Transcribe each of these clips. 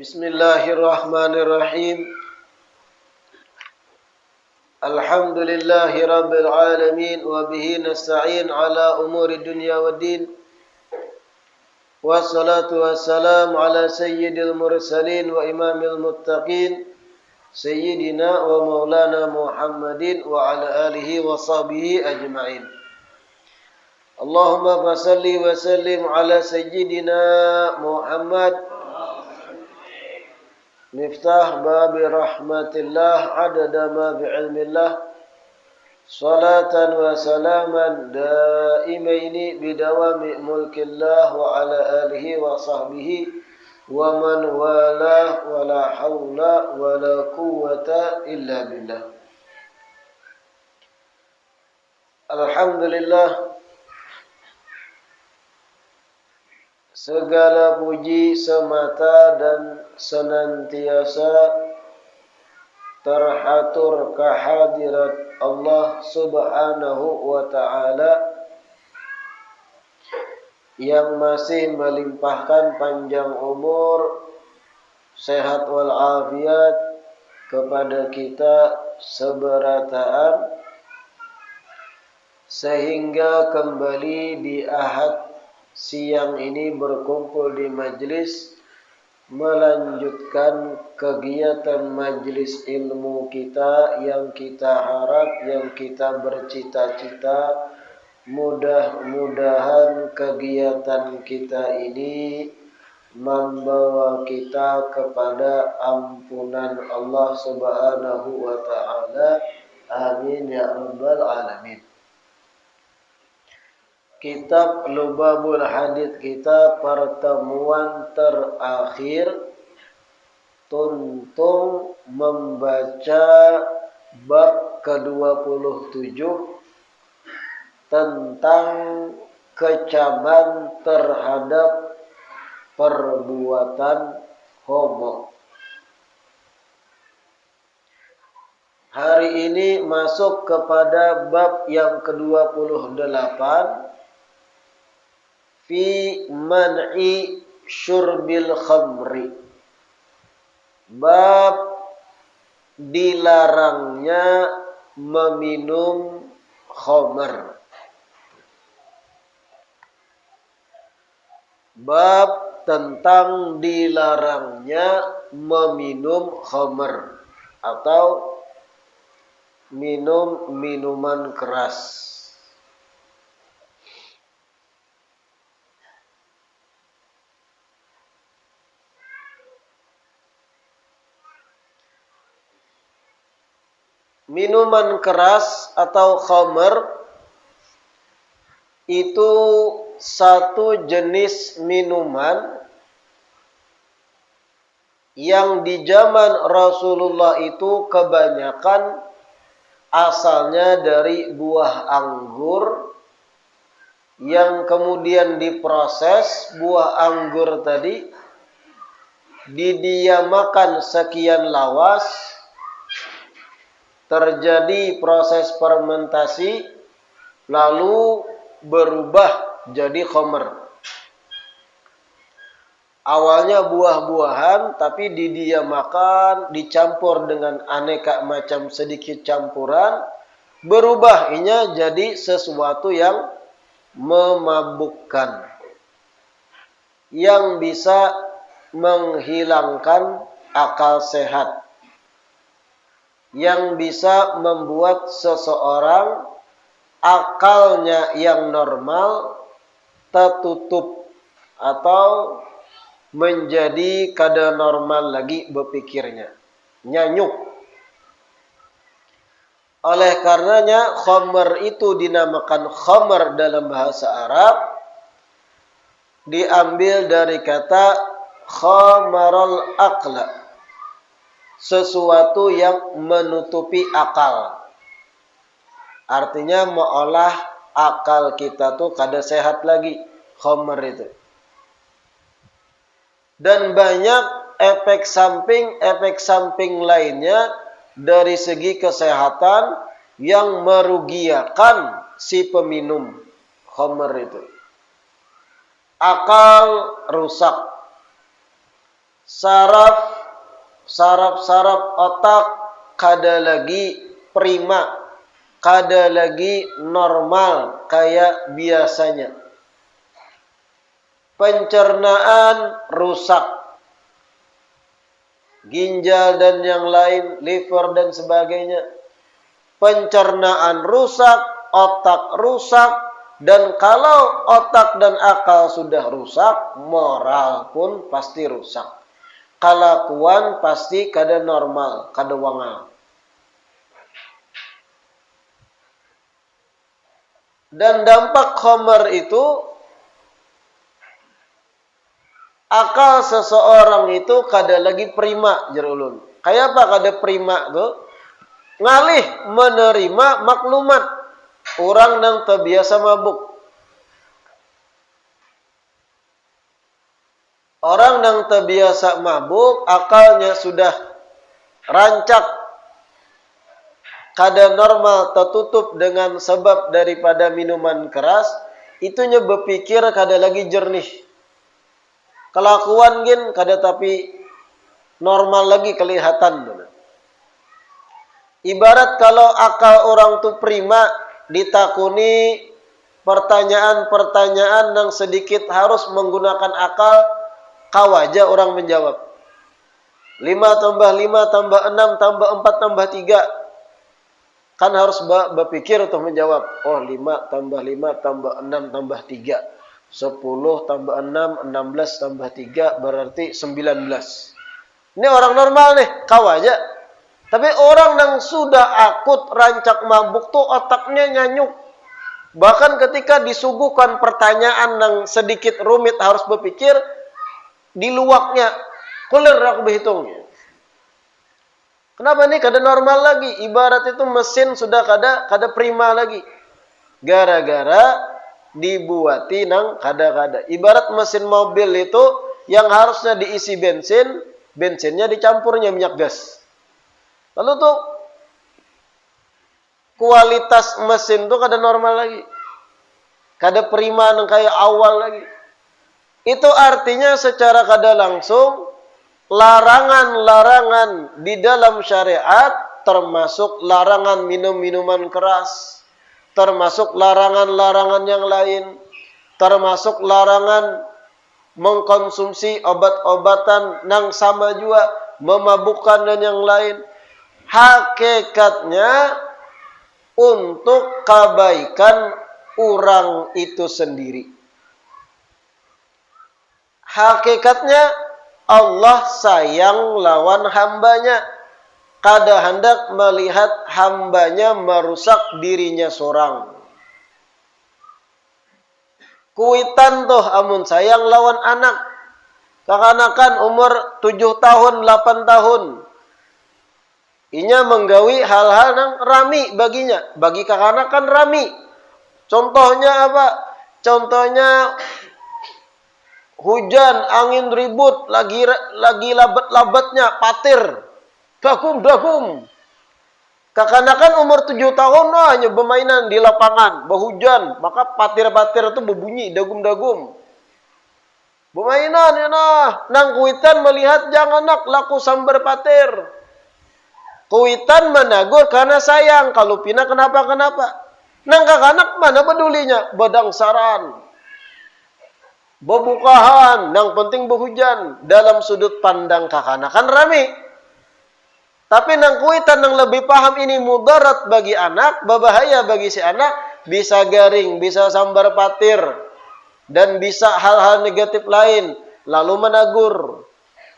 Bismillahirrahmanirrahim. Alhamdulillahi rabbil alamin wa bihi nasta'in ala umuri dunya waddin. Wassalatu wassalamu ala sayyidil mursalin wa imamil muttaqin sayyidina wa maulana Muhammadin wa ala alihi wa sahbihi ajma'in. Allahumma fasalli wa sallim ala sayyidina Muhammad Miftah babi rahmatillah adada ma bi'ilmillah salatan wa salaman daimaini bidawami mulkillah wa ala alihi wa sahbihi wa man wala wa la hawla wa la quwwata illa billah. Alhamdulillah, segala puji semata dan senantiasa terhatur kehadirat Allah Subhanahu wa ta'ala yang masih melimpahkan panjang umur, sehat walafiat kepada kita seberataan sehingga kembali di Ahad siang ini berkumpul di majlis melanjutkan kegiatan majlis ilmu kita yang kita harap, yang kita bercita-cita. Mudah-mudahan kegiatan kita ini membawa kita kepada ampunan Allah Subhanahu wa ta'ala. Amin ya rabbal alamin. Kitab Lubabul Hadith kita pertemuan terakhir tuntung membaca bab ke-27 tentang kecaman terhadap perbuatan homo. Hari ini masuk kepada bab yang ke-28 fi man'i syurbil khamri. Bab dilarangnya meminum khamr. Bab tentang dilarangnya meminum khamr atau minum minuman keras. Minuman keras atau khamr itu satu jenis minuman yang di zaman Rasulullah itu kebanyakan asalnya dari buah anggur yang kemudian diproses. Buah anggur tadi didiamakan sekian lawas, terjadi proses fermentasi, lalu berubah jadi khamr. Awalnya buah-buahan, tapi didiamakan, dicampur dengan aneka macam sedikit campuran, berubahnya jadi sesuatu yang memabukkan, yang bisa menghilangkan akal sehat, yang bisa membuat seseorang akalnya yang normal tertutup atau menjadi kada normal lagi berpikirnya, nyanyuk. Oleh karenanya khamr itu dinamakan khamr dalam bahasa Arab, diambil dari kata khamarul aqla, sesuatu yang menutupi akal. Artinya meolah akal kita tuh kada sehat lagi, khamr itu. Dan banyak efek samping lainnya dari segi kesehatan yang merugiakan si peminum khamr itu. Akal rusak, saraf otak kada lagi prima, kada lagi normal kayak biasanya. Pencernaan rusak, ginjal dan yang lain, liver dan sebagainya. Pencernaan rusak, otak rusak, dan kalau otak dan akal sudah rusak, moral pun pasti rusak. Kelakuan pasti kada normal, kada wangal. Dan dampak khamr itu, akal seseorang itu kada lagi prima, jerulun. Kayak apa kada prima tuh? Ngalih menerima maklumat. Orang yang terbiasa mabuk. Orang yang terbiasa mabuk, akalnya sudah rancak, kada normal, tertutup dengan sebab daripada minuman keras, itunya berpikir kada lagi jernih. Kelakuan gin kada tapi normal lagi kelihatan. Ibarat kalau akal orang tu prima, ditakuni pertanyaan-pertanyaan yang sedikit harus menggunakan akal, kawaja orang menjawab. 5 tambah 5 tambah 6 tambah 4 tambah 3. Kan harus berpikir untuk menjawab. Oh 5 tambah 5 tambah 6 tambah 3. 10 tambah 6, 16 tambah 3 berarti 19. Ini orang normal nih, kau aja. Tapi orang yang sudah akut rancak mabuk tuh otaknya nyanyuk. Bahkan ketika disuguhkan pertanyaan yang sedikit rumit harus berpikir, di luaknya, kulir aku berhitungnya. Kenapa nih kada normal lagi? Ibarat itu mesin sudah kada prima lagi. Gara-gara dibuati nang kada-kada. Ibarat mesin mobil itu yang harusnya diisi bensin, bensinnya dicampurnya minyak gas. Lalu tuh kualitas mesin tuh kada normal lagi. Kada prima nang kayak awal lagi. Itu artinya secara kada langsung larangan-larangan di dalam syariat, termasuk larangan minum-minuman keras, termasuk larangan-larangan yang lain, termasuk larangan mengkonsumsi obat-obatan yang sama juga, memabukkan dan yang lain. Hakikatnya untuk kebaikan orang itu sendiri. Hakikatnya Allah sayang lawan hambanya. Kada hendak melihat hambanya merusak dirinya seorang. Kuitan tuh amun sayang lawan anak. Kekanakan umur 7 tahun, 8 tahun. Inya menggawi hal-hal yang rami baginya. Bagi kekanakan rami. Contohnya apa? Contohnya hujan, angin ribut, lagi labat-labatnya, patir. Dagum. Kekanakan umur 7 tahun hanya bermainan di lapangan, berhujan, maka patir-patir itu berbunyi, dagum-dagum. Bermainan ya nah. Nang kuitan melihat jangan nak laku sambar patir. Kuitan menagur karena sayang, kalau pina kenapa? Nang kekanak mana pedulinya? Bedangsaran. Bebukahan, yang penting berhujan. Dalam sudut pandang kekanakan rame. Tapi nang kuitan yang lebih paham ini mudarat bagi anak, berbahaya bagi si anak, bisa garing, bisa sambar patir. dan bisa hal-hal negatif lain, lalu menegur.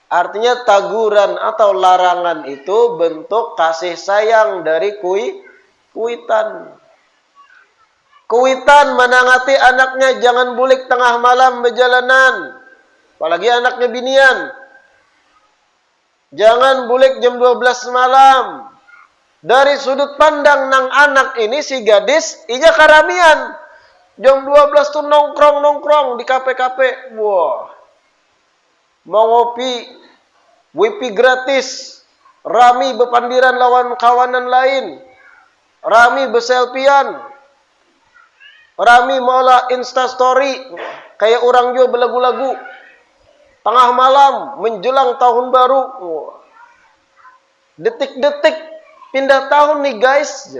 Artinya teguran atau larangan itu bentuk kasih sayang dari kuitan. Kuitan menangati anaknya, jangan bulik tengah malam berjalanan. Apalagi anaknya binian. Jangan bulik jam 12 malam. Dari sudut pandang nang anak ini si gadis, inya karamian. Jam 12 tuh nongkrong di kafe-kafe. Wah. Mau ngopi, wifi gratis, rami bepandiran lawan kawanan lain, rami beselfian, rami malah instastory, kayak orang juga belagu-lagu, tengah malam menjelang tahun baru, detik-detik pindah tahun nih guys.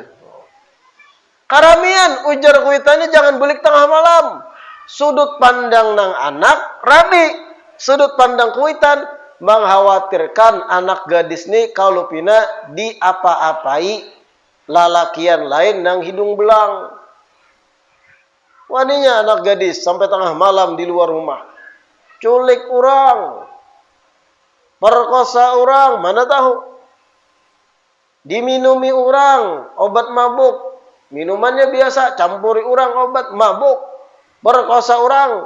Karamian, ujar kuitannya jangan belik tengah malam. Sudut pandang nang anak, rami. Sudut pandang kuitan mengkhawatirkan anak gadis ni kalau pina diapa-apai lalakian lain nang hidung belang. Waninya anak gadis sampai tengah malam di luar rumah. Culik orang. Perkosa orang, mana tahu. Diminumi orang, obat mabuk. Minumannya biasa, campuri orang obat mabuk. Perkosa orang.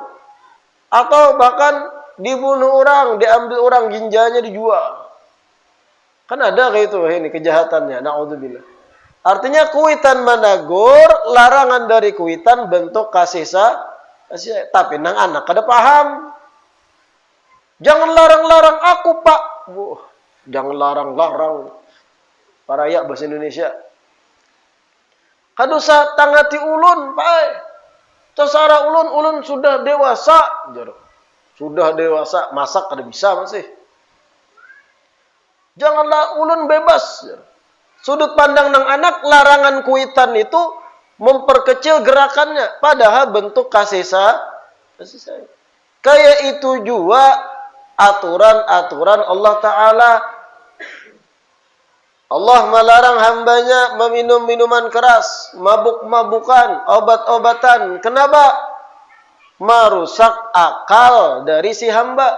Atau bahkan dibunuh orang, diambil orang, ginjalnya dijual. Kan ada kayak itu, ini kejahatannya. Na'udzubillah. Artinya kuitan menegur, larangan dari kuitan bentuk kasih sayang. Tapi nang anak kada paham. Jangan larang-larang aku, Pak. Jangan larang-larang. Parayak bahasa Indonesia. Kadusa tangati ulun, Pak. Tasara ulun sudah dewasa. Sudah dewasa, masak kada bisa masih. Janganlah ulun bebas. Sudut pandang nang anak, larangan kuitan itu memperkecil gerakannya. Padahal bentuk kasih sayang. Kayak itu juga aturan-aturan Allah Ta'ala. Allah melarang hambanya meminum minuman keras, mabuk-mabukan, obat-obatan. Kenapa? Merusak akal dari si hamba,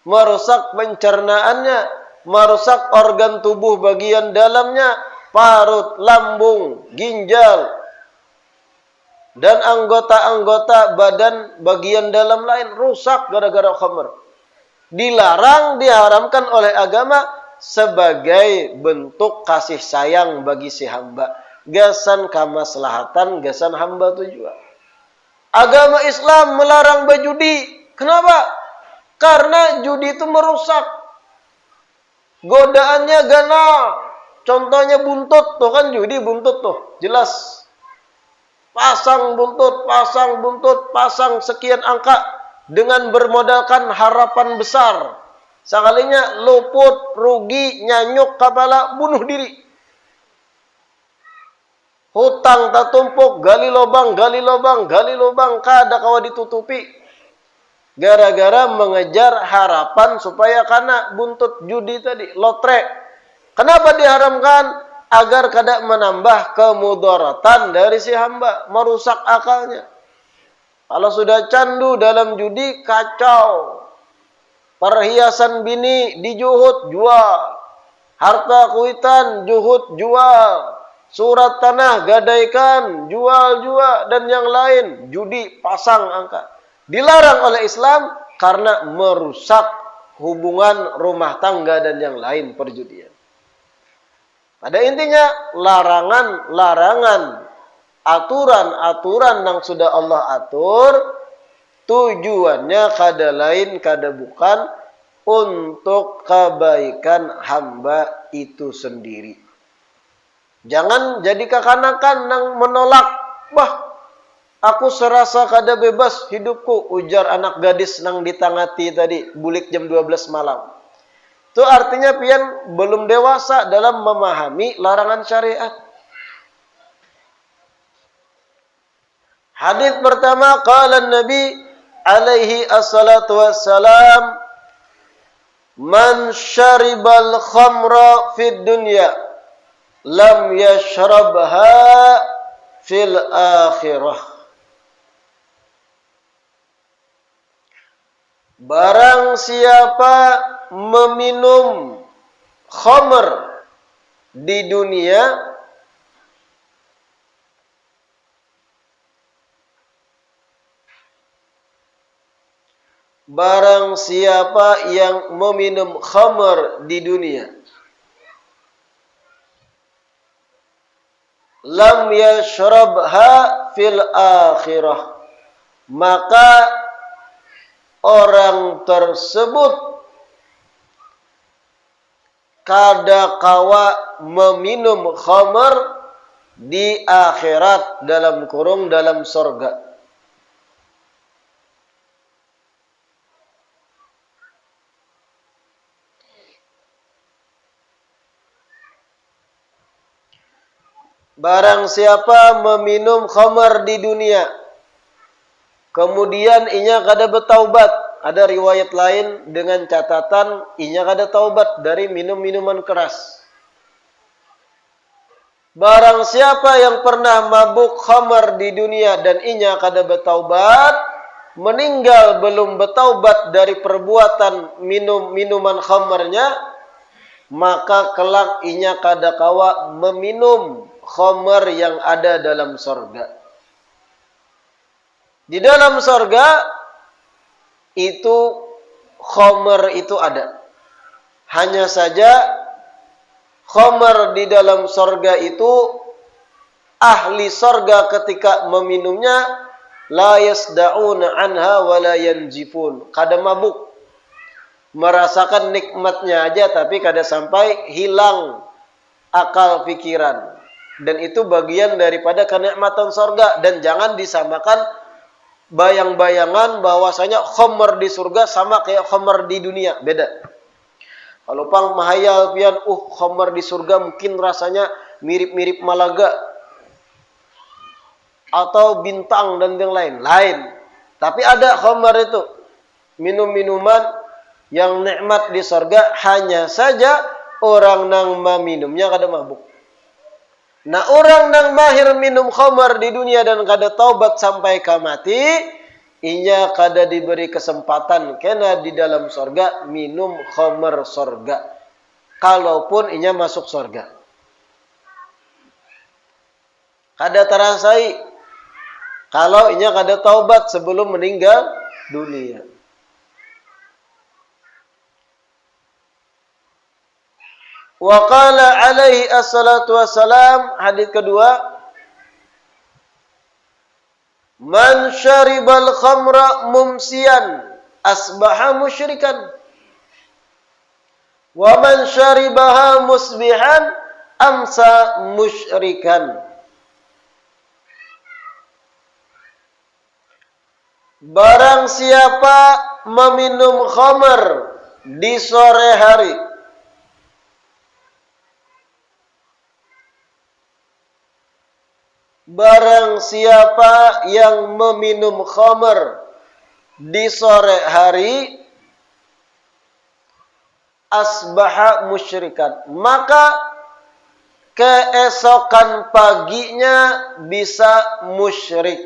merusak pencernaannya, merusak organ tubuh bagian dalamnya, parut, lambung, ginjal, dan anggota-anggota badan bagian dalam lain rusak gara-gara khamr. Dilarang, diharamkan oleh agama sebagai bentuk kasih sayang bagi si hamba. Gasan kamaslahatan, gasan hamba tujuan. Agama Islam melarang berjudi. Kenapa? Karena judi itu merusak. Godaannya gana. Contohnya buntut. Tuh kan judi buntut tuh. Jelas. Pasang buntut, pasang sekian angka. Dengan bermodalkan harapan besar. Sekalinya luput, rugi, nyanyuk kepala, bunuh diri. Hutang tak tumpuk, gali lubang, kada kawa ditutupi. Gara-gara mengejar harapan supaya kana buntut judi tadi, lotre. Kenapa diharamkan? Agar kada menambah kemudaratan dari si hamba, merusak akalnya. Kalau sudah candu dalam judi, kacau. Perhiasan bini dijuhut, jual. Harta kuitan, juhut, jual. Surat tanah, gadaikan, jual, dan yang lain. Judi, pasang angka. Dilarang oleh Islam karena merusak hubungan rumah tangga dan yang lain perjudian. Pada intinya, larangan, aturan-aturan yang sudah Allah atur, tujuannya kada lain, kada bukan, untuk kebaikan hamba itu sendiri. Jangan jadi kekanakan yang menolak. Wah, aku serasa kada bebas hidupku, ujar anak gadis nang ditangati tadi, bulik jam 12 malam. Itu artinya pian belum dewasa dalam memahami larangan syariat. Hadis pertama, qala Nabi alaihi assalatu wassalam, man syaribal khamra fid dunya lam yashrabha fil akhirah. Barang siapa meminum khamr di dunia, barang siapa yang meminum khamr di dunia, lam yashrabha fil akhirah, maka orang tersebut kada kawa meminum khamr di akhirat, dalam kurung dalam surga. Barang siapa meminum khamr di dunia, kemudian inya kada bertaubat, ada riwayat lain dengan catatan inya kada taubat dari minum minuman keras. Barang siapa yang pernah mabuk khamr di dunia dan inya kada bertaubat, meninggal belum bertaubat dari perbuatan minuman khamrnya, maka kelak inya kada kawa meminum khamr yang ada dalam sorga. Di dalam sorga itu khamr itu ada. Hanya saja khamr di dalam sorga itu ahli sorga ketika meminumnya la yasda'una anha wa la yanjifun. Kada mabuk. Merasakan nikmatnya aja tapi kada sampai hilang akal pikiran. Dan itu bagian daripada kenikmatan sorga. Dan jangan disamakan bayang-bayangan bahwasanya khamr di surga sama kayak khamr di dunia. Beda. Kalau pang mahayal pian, khamr di surga mungkin rasanya mirip-mirip Malaga atau bintang dan yang lain. Tapi ada khamr itu, minum-minuman yang nikmat di surga, hanya saja orang nang meminumnya kada mabuk. Nah, orang nang mahir minum khamr di dunia dan kada taubat sampai ke mati, inya kada diberi kesempatan kena di dalam sorga minum khamr sorga, kalaupun inya masuk sorga. Kada terasai kalau inya kada taubat sebelum meninggal dunia. Wa qala alaihi assalatu wassalam, hadis kedua, man syaribal khamra mumsiyan asbaha musyrikan wa man syaribaha musbihan amsa musyrikan. Barang siapa meminum khamr di sore hari, barang siapa yang meminum khamr di sore hari, asbaha musyrikan, maka keesokan paginya bisa musyrik.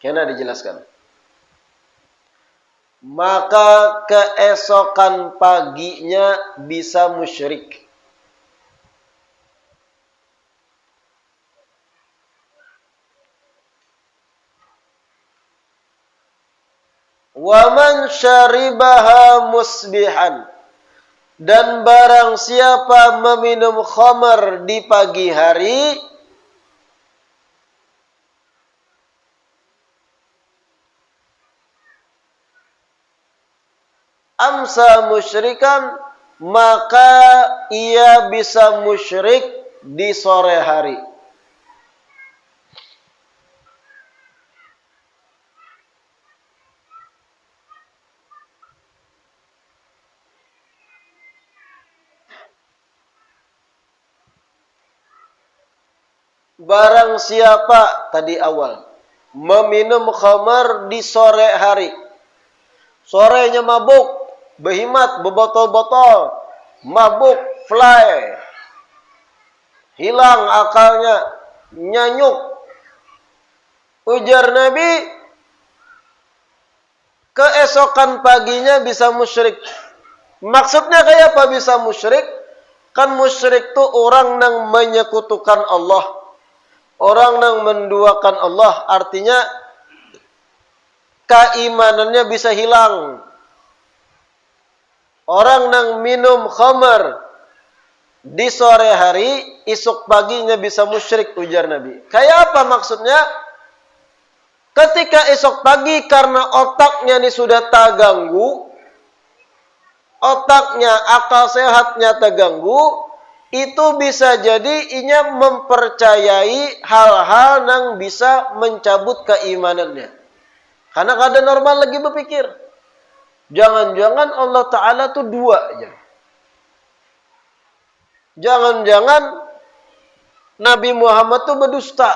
Kena dijelaskan. Maka keesokan paginya bisa musyrik. Wa man syaribaha musbihan, dan barang siapa meminum khamr di pagi hari, amsa musyrikan, maka ia bisa musyrik di sore hari. Barang siapa tadi awal meminum khamr di sore hari, sorenya mabuk, behimat, bebotol-botol, mabuk, fly, hilang akalnya, nyanyuk. Ujar Nabi, keesokan paginya bisa musyrik. Maksudnya kayak apa bisa musyrik? Kan musyrik tuh orang yang menyekutukan Allah. Orang yang menduakan Allah. Artinya keimanannya bisa hilang. Orang yang minum khamar di sore hari, esok paginya bisa musyrik, ujar Nabi. Kayak apa maksudnya? Ketika esok pagi karena otaknya ini sudah terganggu, otaknya, akal sehatnya terganggu, itu bisa jadi inya mempercayai hal-hal yang bisa mencabut keimanannya. Karena keadaan normal lagi berpikir, jangan-jangan Allah Ta'ala tuh dua aja. Jangan-jangan Nabi Muhammad tuh berdusta.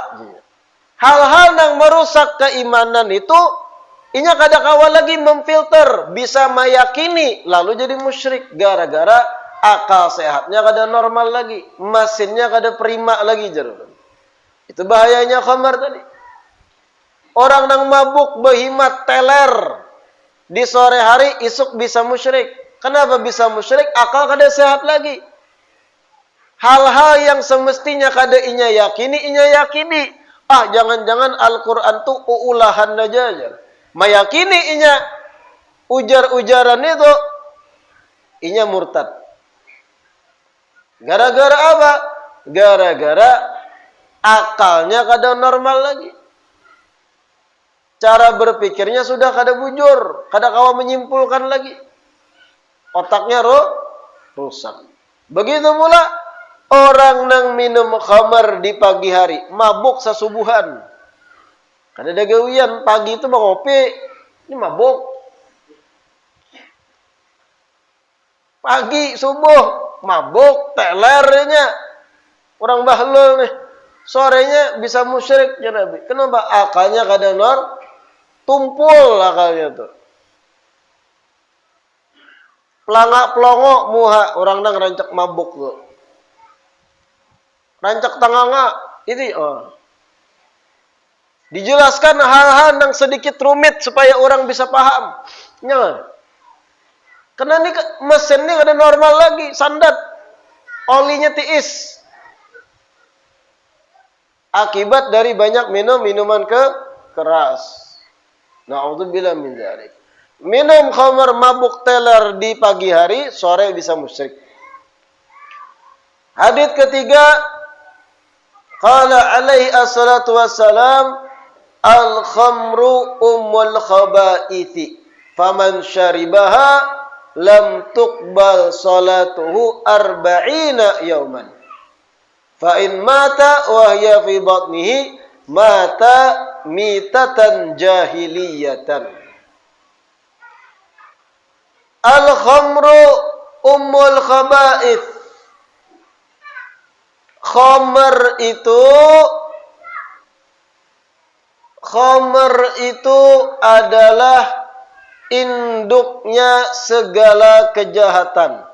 Hal-hal yang merusak keimanan itu, inya kadang awal lagi memfilter, bisa meyakini, lalu jadi musyrik. Gara-gara akal sehatnya kada normal lagi, mesinnya kada prima lagi. Itu bahayanya khamar tadi. Orang yang mabuk berhimat teler di sore hari, isuk bisa musyrik. Kenapa bisa musyrik? Akal kada sehat lagi. Hal-hal yang semestinya kada inya yakini. Jangan-jangan Al-Quran tuh ulahan aja. Meyakini inya ujar-ujaran itu, inya murtad. Gara-gara apa? Gara-gara akalnya kada normal lagi. Cara berpikirnya sudah kada bujur, kada kawa menyimpulkan lagi. Otaknya rusak. Begitu pula orang yang minum khamar di pagi hari, mabuk sasubuhan. Kada ada gawian, pagi itu mengopi, ini mabuk. Pagi subuh mabuk, telernya. Orang bahlul nih. Sorenya bisa musyrik ya Nabi. Kenapa? Akalnya kada tumpul akalnya tuh. Pelangak-pelongo muha, orang nang rancak mabuk tuh. Rancak tanganga, itu dijelaskan hal-hal yang sedikit rumit supaya orang bisa paham. Jangan. Karena ini mesin ini kada normal lagi, sandat. Olinya tiis. Akibat dari banyak minum minuman keras. Na'udzubillah min dzalik. Minum khamar mabuk teler di pagi hari, sore bisa musyrik. Hadits ketiga, qala alaihi assalatu wassalam, al-khamru ummul khaba'ithi, faman syaribaha lam tuqbal salatuhu arba'ina yauman. Fa in mata wa hiya fi batnihi mata mitatan jahiliyatan. Al-khamru ummul khaba'ith. Khamar itu adalah induknya segala kejahatan.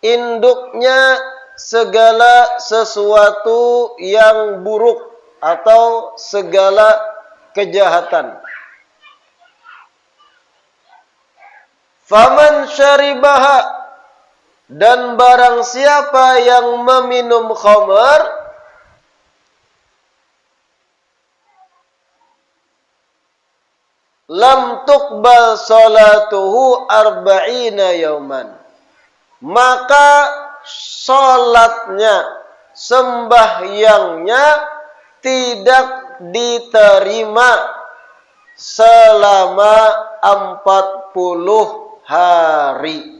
Induknya segala sesuatu yang buruk atau segala kejahatan. Faman syaribaha, dan barang siapa yang meminum khamar, lam tuqbal salatuhu arba'ina yauman, maka salatnya, sembahyangnya tidak diterima selama 40 hari.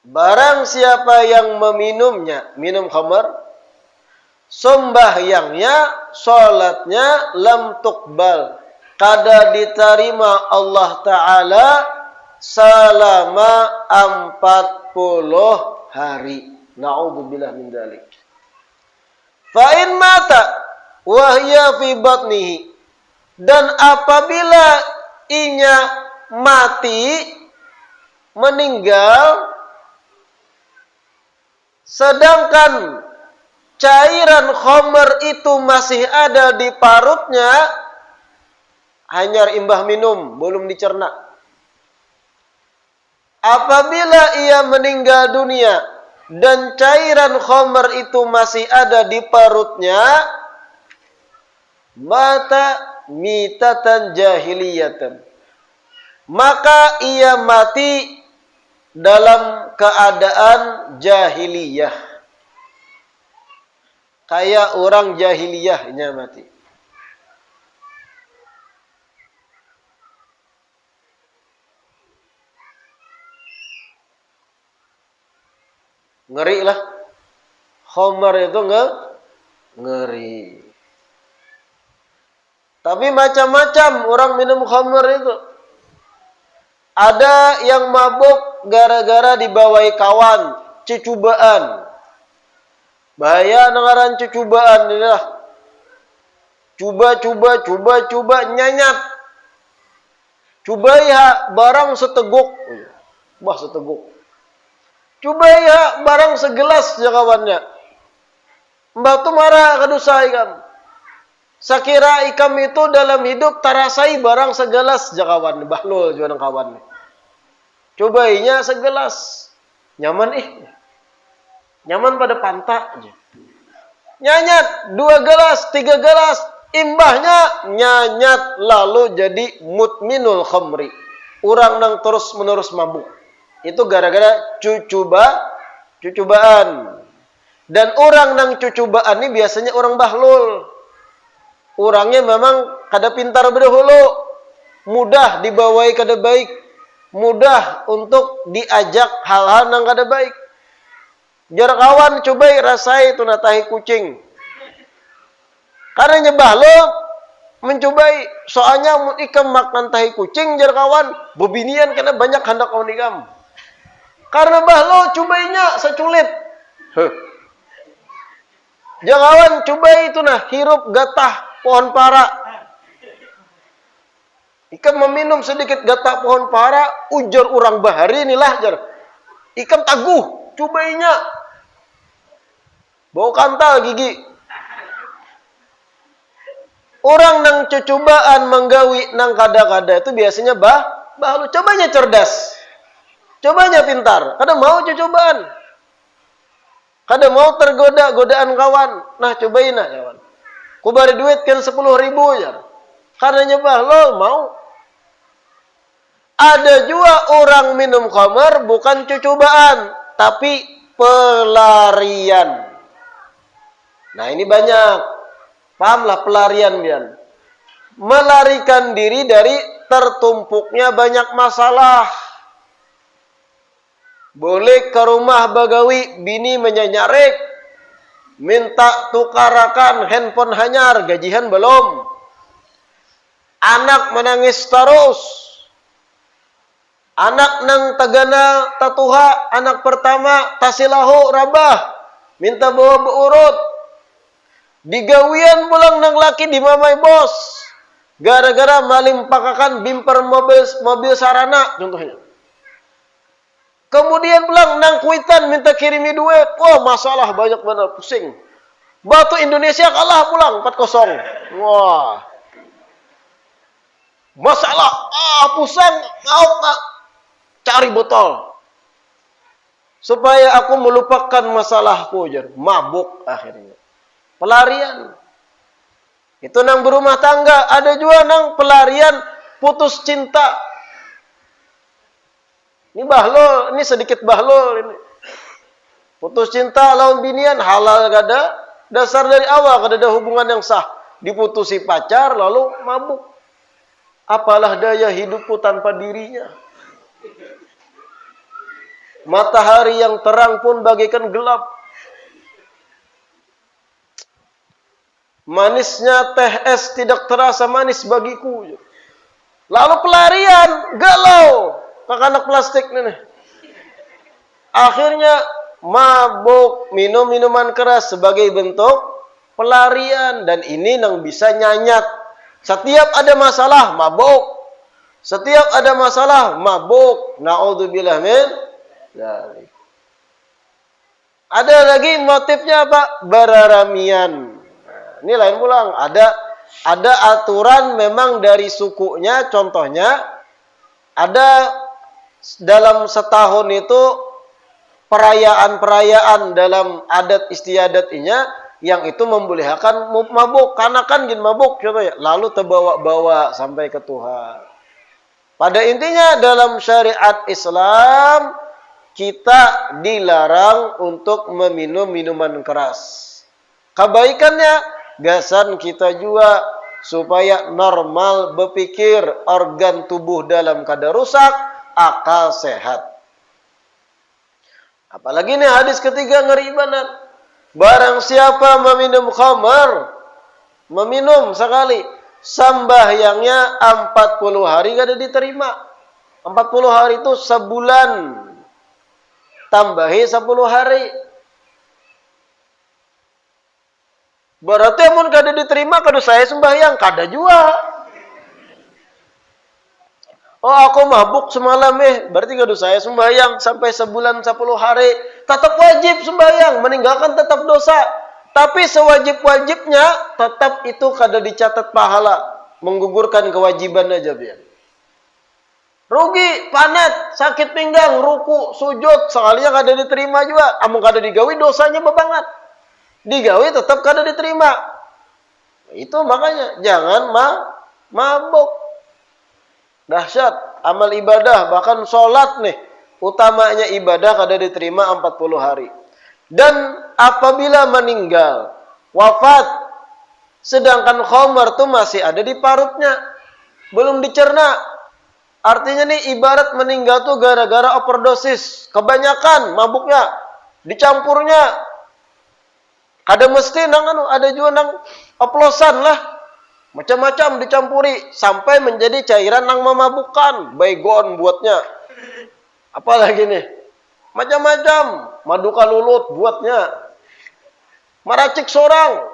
Barang siapa yang meminumnya, minum khamar, sembahyangnya, salatnya lam tuqbal, kada diterima Allah Ta'ala selama 40 hari. Na'udzubillah min dzalik. Fa in mata wa hiya fi batnihi, dan apabila inya mati, meninggal Sedangkan cairan khamr itu masih ada di parutnya, hanyar imbah minum, belum dicerna. Apabila ia meninggal dunia dan cairan khamr itu masih ada di parutnya, mata mitatan jahiliyatan, maka ia mati dalam keadaan jahiliyah. Kayak orang jahiliyahnya mati. Ngeri lah. Khamr itu ngeri. Tapi macam-macam orang minum khamr itu. Ada yang mabuk gara-gara dibawai kawan, cecubaan. Bahaya nengaran cecubaan inilah. Cuba nyanyat. Coba ya barang seteguk. Bah seteguk. Coba ya barang segelas ya kawannya. Mbak tu marah kadusa ikam. Sakira ikam itu dalam hidup tarasai barang segelas ya kawan. Bahlul juga kawan. Cobainya segelas. Nyaman Nyaman pada pantat aja. Nyanyat 2 gelas, 3 gelas, imbahnya nyanyat lalu jadi mutminul khamri. Orang yang terus-menerus mabuk. Itu gara-gara cucubaan. Dan orang yang cucubaan ini biasanya orang bahlul. Orangnya memang kada pintar berdahulu. Mudah dibawai kada baik. Mudah untuk diajak hal-hal yang kada baik. Jar kawan cobai rasai itu tahi kucing. Karena nyebah lo mencobai. Soalnya ikam makan tahi kucing jar kawan. Bebinian karena banyak hendak kawan ikam. Karena bahlo cobainya seculit. Jar kawan cobai itu hirup gatah pohon para. Ikam meminum sedikit gatah pohon para. Ujar orang bahari inilah jar. Ikam taguh. Cobainya bau kantal gigi. Orang nang cecubaan menggawi nang kada-kada itu biasanya bahlu. Cobanya cerdas. Cobanya pintar. Kada mau cecubaan. Kada mau tergoda godaan kawan. Nah cobain kawan. Ku bari duit kan 10.000 ya. Karena nyebah lo mau. Ada juga orang minum khamr bukan cecubaan. Tapi pelarian. Nah ini banyak. Pahamlah pelarian bian. Melarikan diri dari tertumpuknya banyak masalah. Boleh ke rumah bagawi, bini menyanyarik. Minta tukarakan handphone hanyar, gajian belum. Anak menangis terus. Anak nang tagana tatuha, anak pertama tasilahu rabah, minta bawa beurut. Digawian pulang nang laki di mamai bos, gara-gara maling pakakan bimper mobil sarana contohnya. Kemudian pulang nang kuitan minta kirimi duit, wah masalah banyak banget pusing. Batu Indonesia kalah pulang 4-0. Wah. Masalah, pusing, cari botol. Supaya aku melupakan masalahku. Mabuk akhirnya. Pelarian. Itu nang berumah tangga. Ada juga nang pelarian putus cinta. Ini bahlul. Ini sedikit bahlul. Ini. Putus cinta lawan binian. Halal kada. Dasar dari awal kada ada hubungan yang sah. Diputusi pacar lalu mabuk. Apalah daya hidupku tanpa dirinya. Matahari yang terang pun bagaikan gelap. Manisnya teh es tidak terasa manis bagiku. Lalu pelarian, galau. Kakanak plastik nih. Akhirnya mabuk, minum minuman keras sebagai bentuk pelarian. Dan ini yang bisa nyanyat. Setiap ada masalah, mabuk. Setiap ada masalah, mabuk. Na'udzubillah min. Ada lagi motifnya apa? Beraramian. Nah, ini lain pulang. Ada aturan memang dari sukunya. Contohnya ada dalam setahun itu perayaan-perayaan dalam adat istiadatnya yang itu membolehkan mabuk. Karena kan jin mabuk, coba ya. Lalu terbawa-bawa sampai ke Tuhan. Pada intinya dalam syariat Islam kita dilarang untuk meminum minuman keras. Kebaikannya gasan kita juga supaya normal berpikir, organ tubuh dalam keadaan rusak, akal sehat. Apalagi nih hadis ketiga ngeri banget. Barang siapa meminum khamar, meminum sekali, sembahyangnya 40 hari gak ada diterima. 40 hari itu sebulan. Tambahi 10 hari. Berarti amun kada diterima kada saya sembahyang, kada jua. Oh aku mabuk semalam berarti kada saya sembahyang sampai sebulan 10 hari. Tetap wajib sembahyang, meninggalkan tetap dosa. Tapi sewajib-wajibnya tetap itu kada dicatat pahala, menggugurkan kewajiban aja biar. Rugi, panet, sakit pinggang, ruku, sujud, sekalinya kada diterima juga. Amun kada digawi dosanya bebanget. Digawi tetap kada diterima. Itu makanya jangan mabuk. Dahsyat amal ibadah, bahkan sholat nih, utamanya ibadah kada diterima 40 hari. Dan apabila meninggal, wafat, sedangkan khamar tuh masih ada di parutnya, belum dicerna. Artinya nih ibarat meninggal tuh gara-gara overdosis, kebanyakan mabuknya, dicampurnya. Ada mesti ada juga nang oplosan lah. Macam-macam dicampuri sampai menjadi cairan nang memabukkan, baygon buatnya. Apalagi nih? Macam-macam, madu kalulut buatnya. Maracik sorang,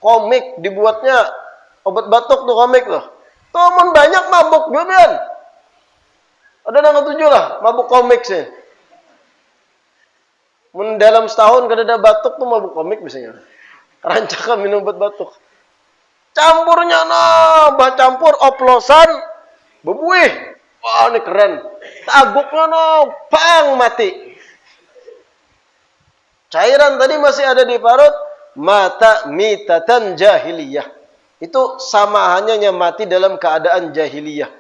komik dibuatnya. Obat batuk tuh komik loh. Tuh banyak mabuk juga. Ada nang ketujuh lah, mabuk komik sih. Dalam setahun kada ada batuk tuh mabuk komik misalnya. Rancakan minum obat batuk. Campurnya campur oplosan, bebuih. Wah ini keren. Tabuknya pang mati. Cairan tadi masih ada di parut, mata mitatan jahiliyah. Itu sama hanya mati dalam keadaan jahiliyah.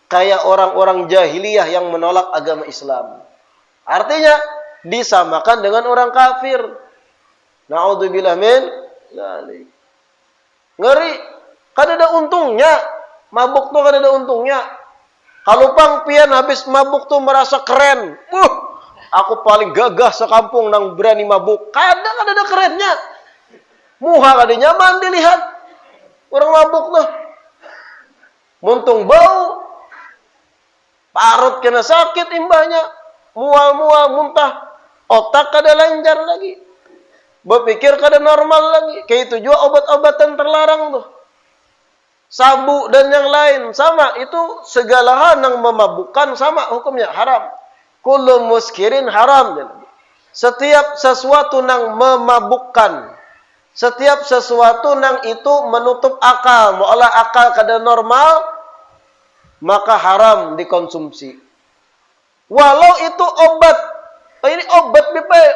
Kayak orang-orang jahiliyah yang menolak agama Islam. Artinya disamakan dengan orang kafir. Na'udzubillah min dzalik. Ngeri. Kan ada untungnya. Mabuk tuh kan ada untungnya. Kalau pangpian habis mabuk tuh merasa keren. Aku paling gagah sekampung nang berani mabuk. Kadang ada kerennya. Muha kada nyaman dilihat. Orang mabuk tuh. Muntung bau. Parut kena sakit imbahnya. Mual-mual, muntah. Otak kada lancar lagi. Berpikir kada normal lagi. Kayak itu juga obat-obatan terlarang tuh. Sabu dan yang lain. Sama, itu segala hal yang memabukkan sama hukumnya. Haram. Kullu muskirin haram. Setiap sesuatu yang memabukkan. Setiap sesuatu yang itu menutup akal. Maulah akal kada normal. Maka haram dikonsumsi. Walau itu obat. Ini obat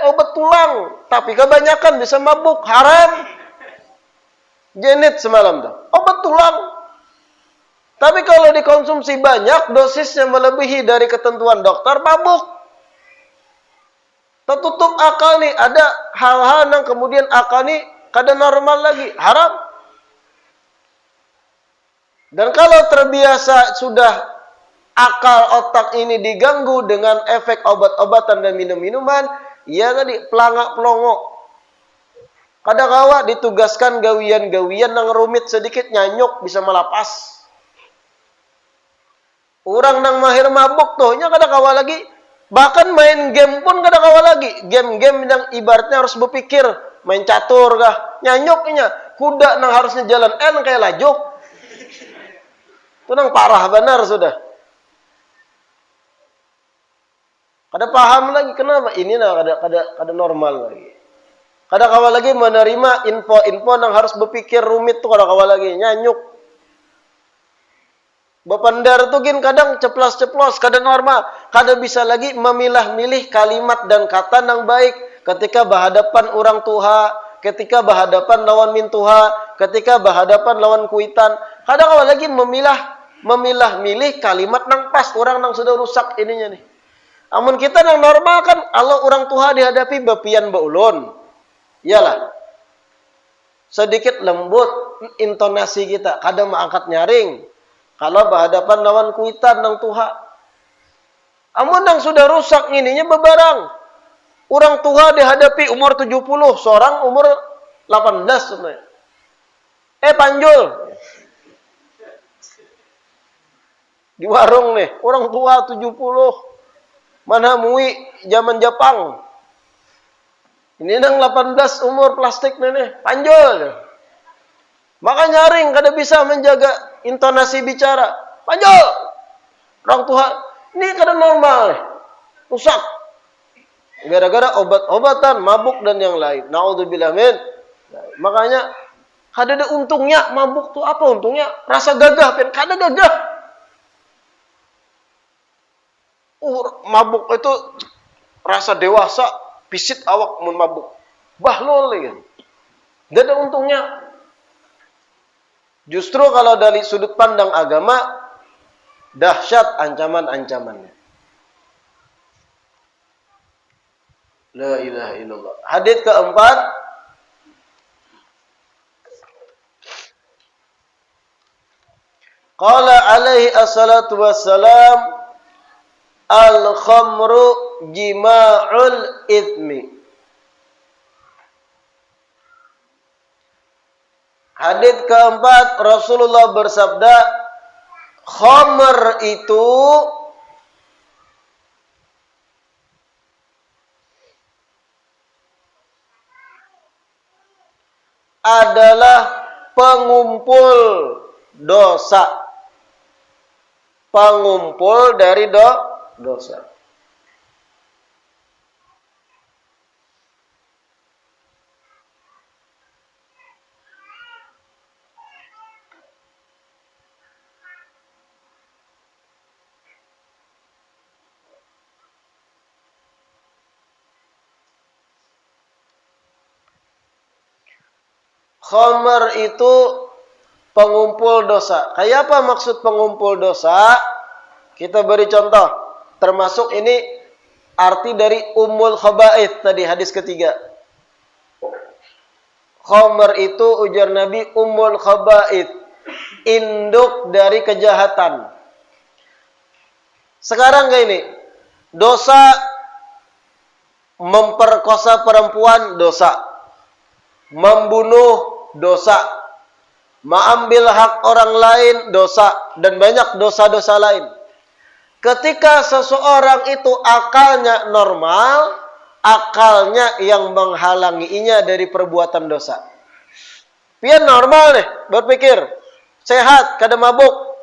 obat tulang. Tapi kebanyakan bisa mabuk. Haram. Janet semalam tuh. Obat tulang. Tapi kalau dikonsumsi banyak, dosisnya melebihi dari ketentuan dokter, mabuk. Tertutup akal nih. Ada hal-hal yang kemudian akal nih kada normal lagi. Haram. Dan kalau terbiasa sudah akal otak ini diganggu dengan efek obat-obatan dan minum-minuman, ya tadi pelangak-pelongok. Kadang-kala ditugaskan gawian-gawian yang rumit sedikit nyanyuk bisa melapas. Orang nang mahir mabuk tuh, nya kadang-kala lagi bahkan main game pun kadang-kala lagi. Game-game yang ibaratnya harus berpikir, main catur kah, nyanyuknya. Kuda nang harusnya jalan kayak lajuk. Itu nang parah benar sudah. Kada paham lagi kenapa ini kada normal lagi. Kadang kawal lagi menerima info-info yang harus berpikir rumit tuh kadang kawal lagi nyanyuk. Bapandar tuh gin kadang ceplos-ceplos, kadang normal, kadang bisa lagi memilah-milih kalimat dan kata yang baik ketika berhadapan orang tua, ketika berhadapan lawan mintuha, ketika berhadapan lawan kuitan. Kadang kawal lagi memilah-milih kalimat yang pas orang yang sudah rusak ininya nih. Amun kita yang normal kan, kalau orang tua dihadapi bepian baulun, iyalah sedikit lembut intonasi kita, kadang mengangkat nyaring. Kalau berhadapan lawan kuitan nang tuha. Amun nang sudah rusak ininya bebarang. Orang tua dihadapi umur 70, seorang umur 18 sebenarnya. Panjul. Di warung nih, orang tua 70. Mana mui zaman Jepang. Ini nang 18 umur plastik nih, panjul. Maka nyaring kada bisa menjaga intonasi bicara. Panjul. Orang tua ini kada normal nih. Rusak. Gara-gara obat-obatan, mabuk dan yang lain. Naudzubillah min. Makanya kada ada untungnya mabuk tuh apa untungnya? Rasa gagah kan kada gagah. Mabuk itu rasa dewasa, pisit awak mun mabuk. Bahlol kan. Tidak ada untungnya. Justru kalau dari sudut pandang agama, dahsyat ancaman-ancamannya. La ilaha illallah. Hadits keempat. Qala alaihi assalatu wassalam, al-khamru jima'ul ithmi. Hadits keempat, Rasulullah bersabda, khamr itu adalah pengumpul dosa. Pengumpul dari dosa. Khamr itu pengumpul dosa. Kayak apa maksud pengumpul dosa? Kita beri contoh. Termasuk ini arti dari ummul khaba'ith tadi hadis ketiga. Khamr itu ujar Nabi ummul khaba'ith. Induk dari kejahatan. Sekarang kayak ini. Dosa memperkosa perempuan dosa. Membunuh dosa, mengambil hak orang lain dosa, dan banyak dosa-dosa lain. Ketika seseorang itu akalnya normal, akalnya yang menghalanginya dari perbuatan dosa. Pian normal nih, berpikir, sehat, kada mabuk,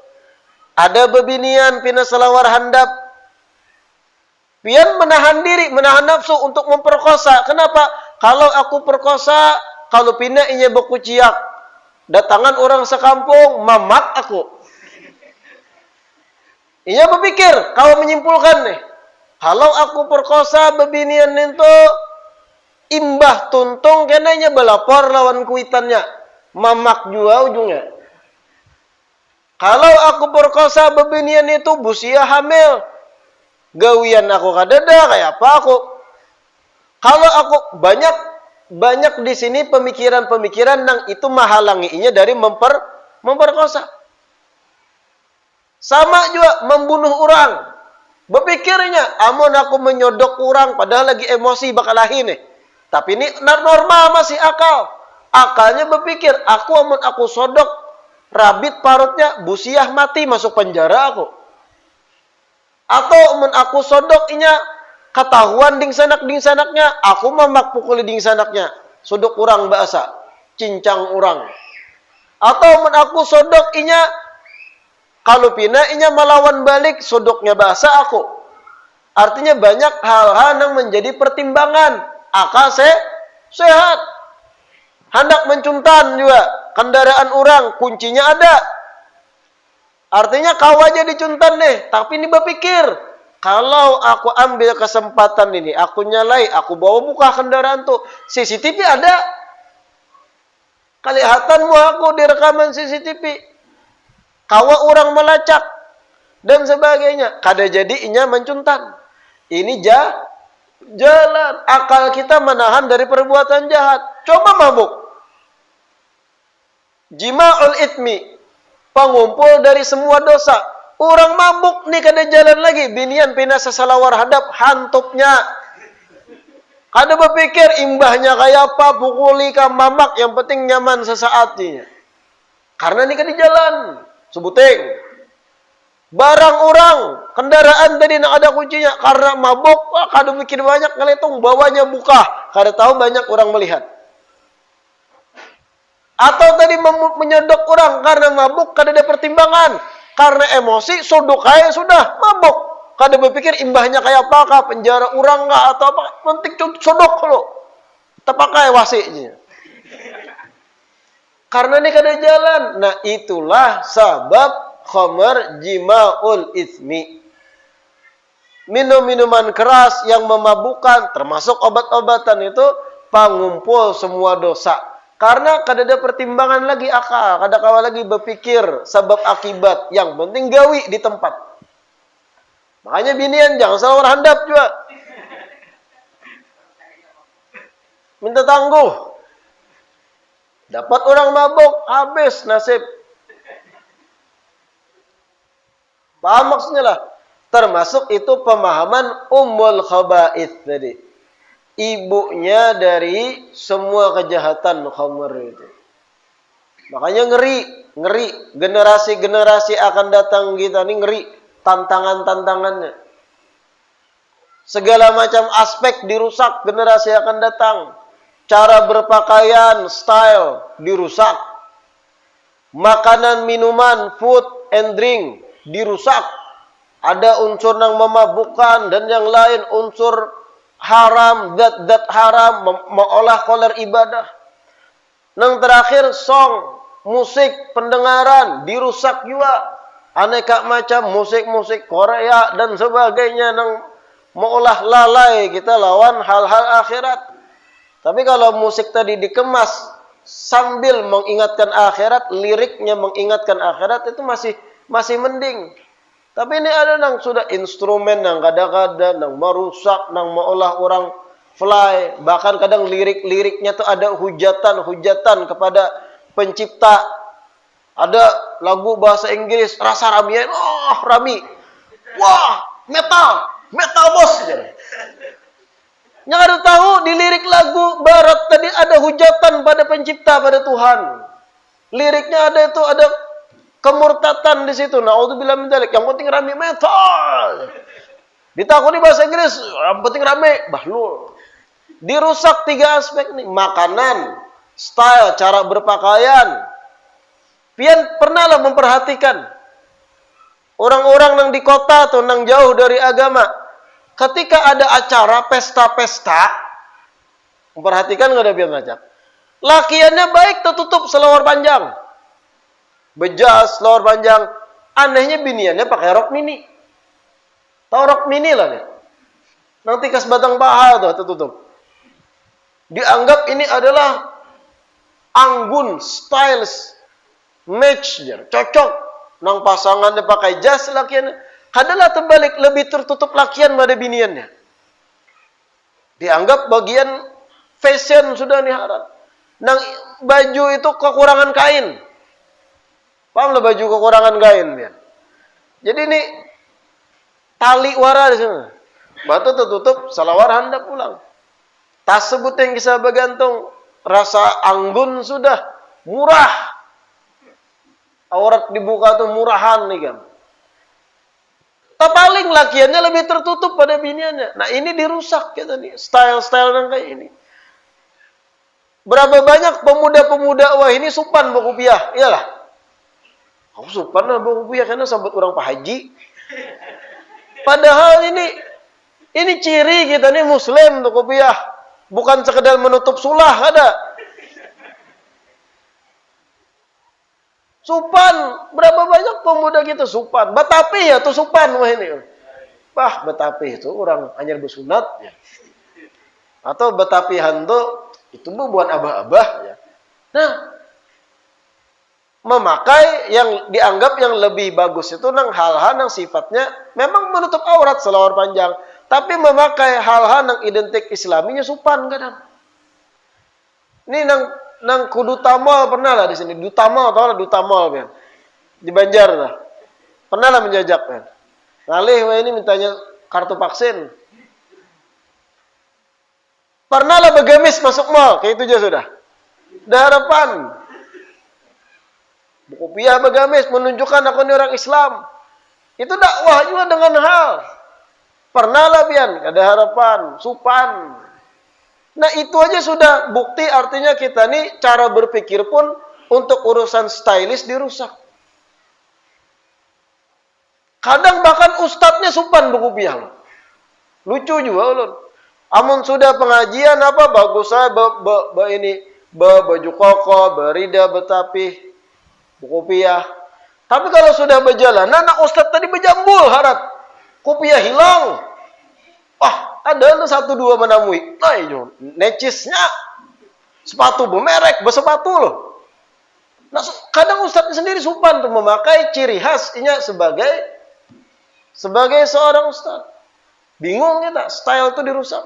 ada bebinian, pina selawar handap. Pian menahan diri, menahan nafsu untuk memperkosa. Kenapa? Kalau aku perkosa, kalau pindah inya berkuciak, datangan orang sekampung, mamak aku. Inya berpikir, kau menyimpulkan nih, kalau aku perkosa bebinian itu, imbah tuntung kena inya belapor lawan kuitannya, mamak juga ujungnya. Kalau aku perkosa bebinian itu, busia hamil, gawian aku kadada, kayak apa aku? Kalau aku banyak di sini pemikiran-pemikiran yang itu menghalanginya dari memperkosa. Sama juga membunuh orang. Berpikirnya, amun aku menyodok orang padahal lagi emosi bakal lahir nih. Tapi ini normal masih akal. Akalnya berpikir, amun aku sodok rabit parutnya busiah mati masuk penjara aku. Atau amun aku sodok inya ketahuan ding sanaknya, aku mamak pukul ding sanaknya. Sodok orang bahasa, cincang orang. Atau men aku sodok inya, kalau pina inya melawan balik, sodoknya bahasa aku. Artinya banyak hal-hal yang menjadi pertimbangan. Akal sehat. Hendak mencuntan juga, kendaraan orang, kuncinya ada. Artinya kau aja dicuntan deh, tapi ini berpikir, kalau aku ambil kesempatan ini, aku nyalai, aku bawa buka kendaraan tuh, CCTV ada. Kelihatanmu aku di rekaman CCTV. Kawa orang melacak dan sebagainya. Kada jadinya mencuntan. Ini jalan. Akal kita menahan dari perbuatan jahat. Coba mabuk. Jima'ul ithmi. Pengumpul dari semua dosa. Orang mabuk nih kada jalan lagi. Binian pina sesalawar hadap hantupnya. Kada berpikir imbahnya kayak apa, pukuli ka mamak, yang penting nyaman sesaatnya. Karena ini kan di jalan. Sebuting. Barang orang, kendaraan tadi nak ada kuncinya. Karena mabuk, kada mikir banyak, ngelitung bawahnya buka. Kada tahu banyak orang melihat. Atau tadi menyodok orang karena mabuk, kada ada pertimbangan. Karena emosi, sodok kaya sudah, mabuk. Kada berpikir imbahnya kayak apakah, penjara orang kah atau apa. Penting sodok lo. Tepakai wasiknya. Karena ini kada jalan. Nah itulah sebab khamar jima'ul itsmi. Minum-minuman keras yang memabukkan, termasuk obat-obatan itu, pengumpul semua dosa. Karena kada ada pertimbangan lagi akal, kada kawa lagi berpikir sebab akibat. Yang penting gawi di tempat. Makanya binian jangan salah handap juga. Minta tangguh. Dapat orang mabuk, habis nasib. Paham maksudnya lah? Termasuk itu pemahaman Ummul Khaba'ith tadi. Ibunya dari semua kejahatan khamr itu. Makanya ngeri. Generasi-generasi akan datang kita ini ngeri. Tantangannya. Segala macam aspek dirusak generasi akan datang. Cara berpakaian, style dirusak. Makanan, minuman, food and drink dirusak. Ada unsur yang memabukkan dan yang lain unsur haram, dat haram, mengolah kolar ibadah. Yang terakhir song, musik, pendengaran dirusak juga. Aneka macam musik-musik Korea dan sebagainya yang mengolah lalai kita lawan hal-hal akhirat. Tapi kalau musik tadi dikemas sambil mengingatkan akhirat, liriknya mengingatkan akhirat itu masih mending. Tapi ini ada yang sudah instrumen yang kadang-kadang yang merusak, yang mengolah orang fly, bahkan kadang lirik-liriknya tuh ada hujatan kepada pencipta. Ada lagu bahasa Inggris, rasa rami, rami. Wah, metal bos. Yang ada tahu di lirik lagu barat tadi ada hujatan pada pencipta, pada Tuhan. Liriknya ada kemurtatan di situ. Naudzubillah min dzalik. Yang penting rami metal. Ditakuni bahasa Inggris, yang penting rame, bahlul. Dirusak 3 aspek nih, makanan, style, cara berpakaian. Pian pernahlah memperhatikan orang-orang yang di kota atau yang jauh dari agama. Ketika ada acara pesta-pesta, memperhatikan nggak ada pian macam. Lakiannya baik tertutup selawar panjang, bejas selawar panjang. Anehnya biniannya pakai rok mini. Tahu rok mini lah nih. Nanti kas batang paha tuh tertutup. Dianggap ini adalah anggun, styles. Match, cocok. Nang pasangannya pakai jas lakiannya. Adalah terbalik, lebih tertutup lakian pada biniannya. Dianggap bagian fashion sudah diharap. Nang baju itu kekurangan kain. Paham lah baju kekurangan kain. Ya? Jadi ini tali wara di sini. Batu tertutup, salawar handap pulang. Tas sebut yang bisa bergantung. Rasa anggun sudah murah. Aurat dibuka tuh murahan nih kan. Paling lakiannya lebih tertutup pada biniannya. Nah ini dirusak kita nih. Style-style yang kayak ini. Berapa banyak pemuda-pemuda, wah ini supan bawa kopiah. Iyalah. Aku supan lah bawa kopiah karena sambat orang Pak Haji. Padahal ini ciri kita nih muslim untuk kopiah. Bukan sekedar menutup sulah ada. Supan, berapa banyak pemuda kita supan. Betapi ya tuh supan wah ini. Bah, Betapi itu orang anyar bersunat ya. Atau Betapi hantu itu buat abah-abah ya. Nah, memakai yang dianggap yang lebih bagus itu nang hal-hal yang sifatnya memang menutup aurat selawar panjang, tapi memakai hal-hal yang identik islaminya supan kadang. Ini nang kudu tamal pernah lah di sini. Dutamal tahu lah Dutamal kan. Di Banjar lah. Pernah lah menjajak kan. Ngalih wah ini mintanya kartu vaksin. Pernah lah begamis masuk mall, kayak itu aja sudah. Dah harapan. Buku piah begamis menunjukkan aku ini orang Islam. Itu dakwah juga dengan hal. Pernah lah pian, ada harapan, supan. Nah itu aja sudah bukti artinya kita nih cara berpikir pun untuk urusan stylish dirusak. Kadang bahkan ustadznya supan buku piah. Lucu juga ulun. Amun sudah pengajian apa bagus saya baju koko, berida Betapi, buku piah. Tapi kalau sudah berjalan, anak ustadz tadi berjambul harap. Kopiah hilang. Ada satu dua menamui. Necisnya sepatu bermerek, bersepatu loh. Nah, kadang ustadznya sendiri supan tuh memakai ciri khasnya sebagai seorang ustadz. Bingung kita, style tuh dirusak.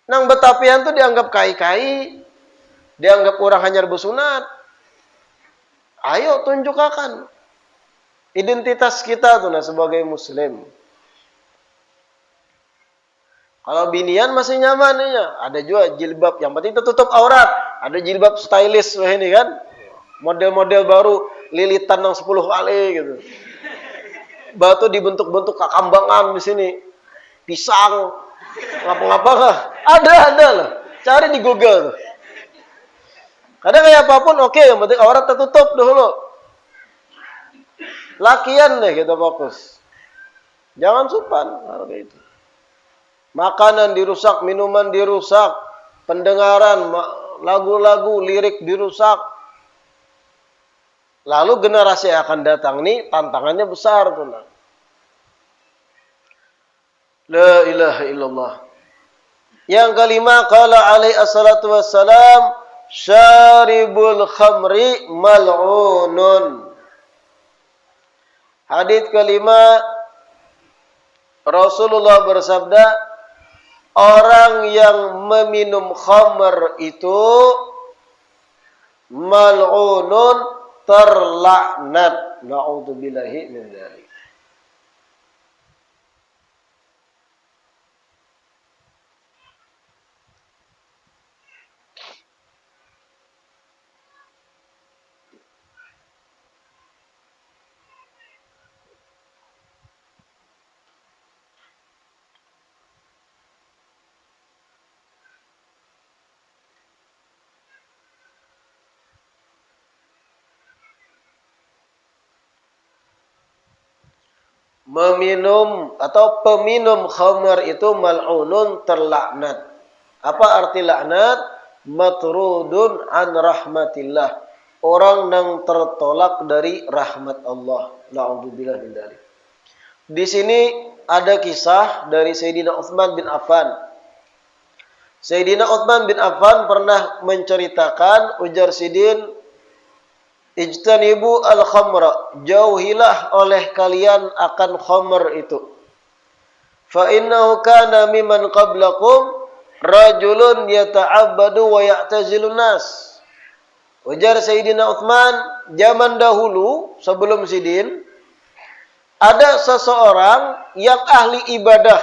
Nang Betapian tuh dianggap kai-kai, dianggap orang hanyar bersunat. Ayo tunjukkan identitas kita tuh nah sebagai muslim. Kalau binian masih nyaman ya, ada juga jilbab yang penting tertutup aurat. Ada jilbab stylish wah ini kan. Model-model baru lilitan yang 10 kali gitu. Batu dibentuk-bentuk kakambangan di sini. Pisang ngapa-ngapa lah. Ada lah. Cari di Google tuh. Kadang kayak apapun oke, yang penting aurat tertutup dulu. Lakian deh kita fokus. Jangan supan kalau kayak itu. Makanan dirusak, minuman dirusak, pendengaran, lagu-lagu, lirik dirusak. Lalu generasi yang akan datang nih tantangannya besar tuh. La ilaha illallah. Yang kelima, qala alaihi assalatu wassalam, syaribul khamri mal'unun. Hadits kelima, Rasulullah bersabda, orang yang meminum khamr itu mal'unun, terlaknat. Na'udzubillahi min dzalik. Meminum atau peminum khamar itu mal'unun, terlaknat. Apa arti laknat? Matrudun an rahmatillah. Orang yang tertolak dari rahmat Allah. Na'udzubillah min dzalik. Di sini ada kisah dari Sayyidina Utsman bin Affan. Sayyidina Utsman bin Affan pernah menceritakan, ujar Sidin, ijtanibu al-khamra, jauhilah oleh kalian akan khamr itu. Fa innahu kana mimman qablakum rajulun yata'abbadu wa ya'tazilun nas. Ujar Sayyidina Utsman, zaman dahulu sebelum Sidin ada seseorang yang ahli ibadah.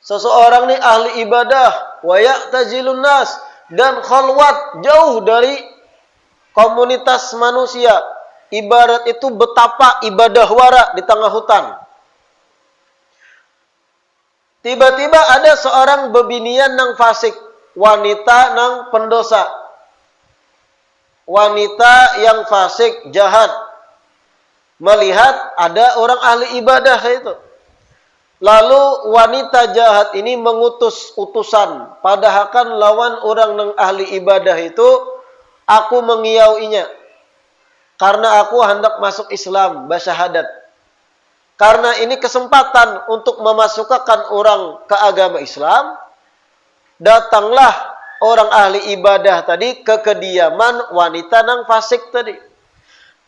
Seseorang ini ahli ibadah, wa ya'tazilun nas, dan khalwat jauh dari komunitas manusia. Ibarat itu betapa ibadah wara di tengah hutan. Tiba-tiba ada seorang bebinian nang fasik, wanita nang pendosa. Wanita yang fasik, jahat, melihat ada orang ahli ibadah itu. Lalu wanita jahat ini mengutus utusan, padahal kan lawan orang yang ahli ibadah itu, aku mengiauinya. Karena aku hendak masuk Islam, bersyahadat. Karena ini kesempatan untuk memasukkan orang ke agama Islam, datanglah orang ahli ibadah tadi ke kediaman wanita nang fasik tadi.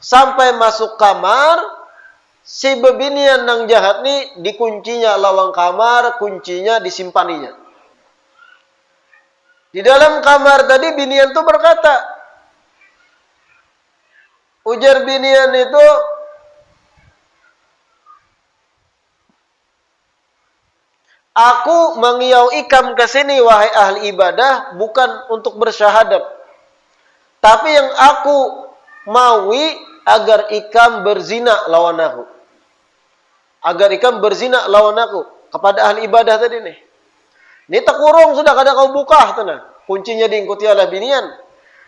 Sampai masuk kamar, si bebinian nang jahat ni dikuncinya lawang kamar, kuncinya disimpaninya. Di dalam kamar tadi binian tu berkata, ujar binian itu, aku mengiau ikam ke sini wahai ahli ibadah bukan untuk bersyahadat. Tapi yang aku maui agar ikam berzina lawan aku. Agar ikam berzina lawan aku. Kepada ahli ibadah tadi nih. Ini terkurung sudah, kada kau buka. Tenang. Kuncinya diikuti oleh binian.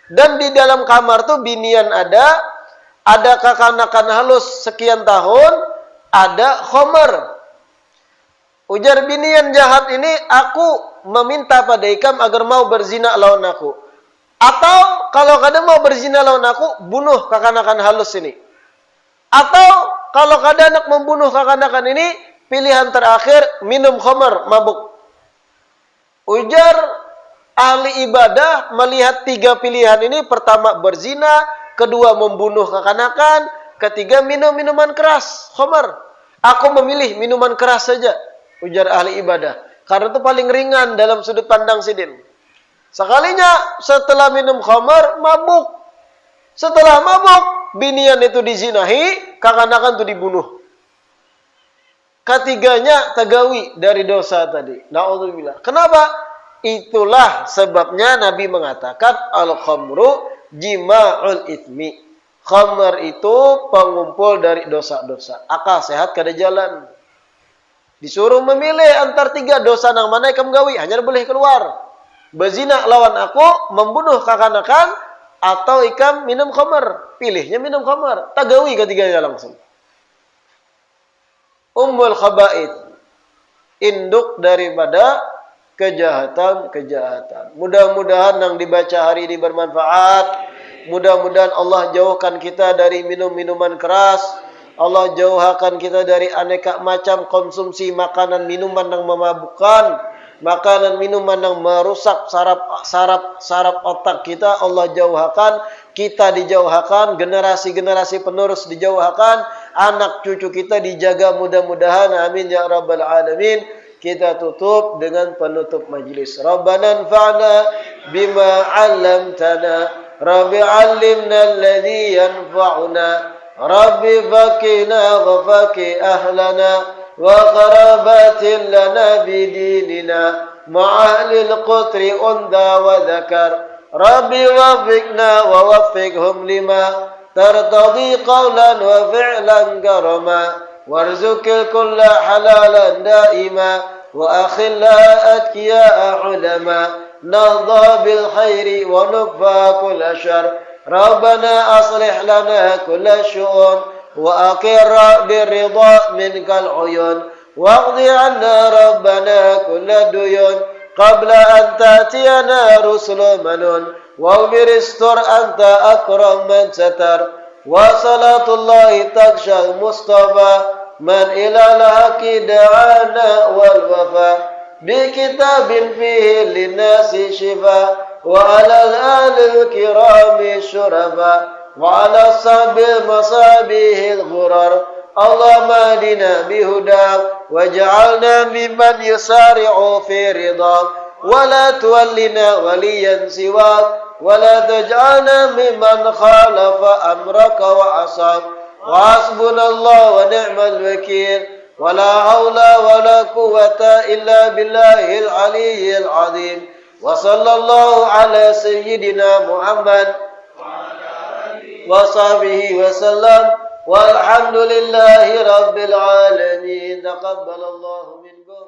Dan di dalam kamar tuh binian ada kekanakan halus sekian tahun, ada khomer. Ujar binian jahat ini, aku meminta pada ikam agar mau berzina lawan aku. Atau kalau kada mau berzina lawan aku, bunuh kekanakan halus ini. Atau kalau kada nak membunuh kekanakan ini, pilihan terakhir minum khamar, mabuk. Ujar ahli ibadah melihat tiga pilihan ini, pertama berzina, kedua membunuh kekanakan, ketiga minum minuman keras, khamar. Aku memilih minuman keras saja, ujar ahli ibadah. Karena itu paling ringan dalam sudut pandang sidin. Sekalinya setelah minum khamar, mabuk. Setelah mabuk, binian itu dizinahi, kekanakan itu dibunuh. Ketiganya tagawi dari dosa tadi. Na'udzubillah. Kenapa? Itulah sebabnya Nabi mengatakan al-khamru jima'ul ithmi. Khamar itu pengumpul dari dosa-dosa. Akal sehat kada jalan. Disuruh memilih antar tiga dosa nang mana ikam gawi, hanya boleh keluar. Berzina lawan aku, membunuh kekanakan, atau ikam minum khamar. Pilihnya minum khamar. Tagawi ketiganya langsung. Ummul khaba'ith. Induk daripada kejahatan-kejahatan. Mudah-mudahan yang dibaca hari ini bermanfaat. Mudah-mudahan Allah jauhkan kita dari minum-minuman keras. Allah jauhkan kita dari aneka macam konsumsi makanan minuman yang memabukkan. Makanan minuman yang merusak saraf otak kita, Allah jauhkan, kita dijauhkan, generasi-generasi penerus dijauhkan, anak cucu kita dijaga mudah-mudahan, amin ya rabbal alamin. Kita tutup dengan penutup majlis. Rabbana anfa'na bima 'allamtana, Rabbi 'allimna alladhi yanfa'una, Rabbi faqina wa faqi ahlana وقرابات لنا بديننا مع أهل القطر أنثى وذكر ربي وفقنا ووفقهم لما ترتضي قولا وفعلا كرما وارزق الكل حلالا دائما وأخلا أتقياء علما نرضى بالخير ونكفى كل شر ربنا أصلح لنا كل الشؤون وأقر بالرضا منك العيون واقض عنا ربنا كل الديون قبل أن تأتينا رسل منون واغفر استر أنت أكرم من ستر وصلاة الله تغشى المصطفى من إلى الحق دعانا والوفاء بكتاب فيه للناس شفاء وعلى الآل الكرام الشرفاء وعلى الصحب المصابيح الغرر اللهم اهدنا بهداك واجعلنا ممن يسارع في رضاك ولا تولنا وليا سواك ولا تجعلنا ممن خالف أمرك وعصاك وحسبنا الله ونعم الوكيل ولا حول ولا قوة إلا بالله العلي العظيم وصلى الله على سيدنا محمد وصحبه وسلم والحمد لله رب العالمين تقبل الله منكم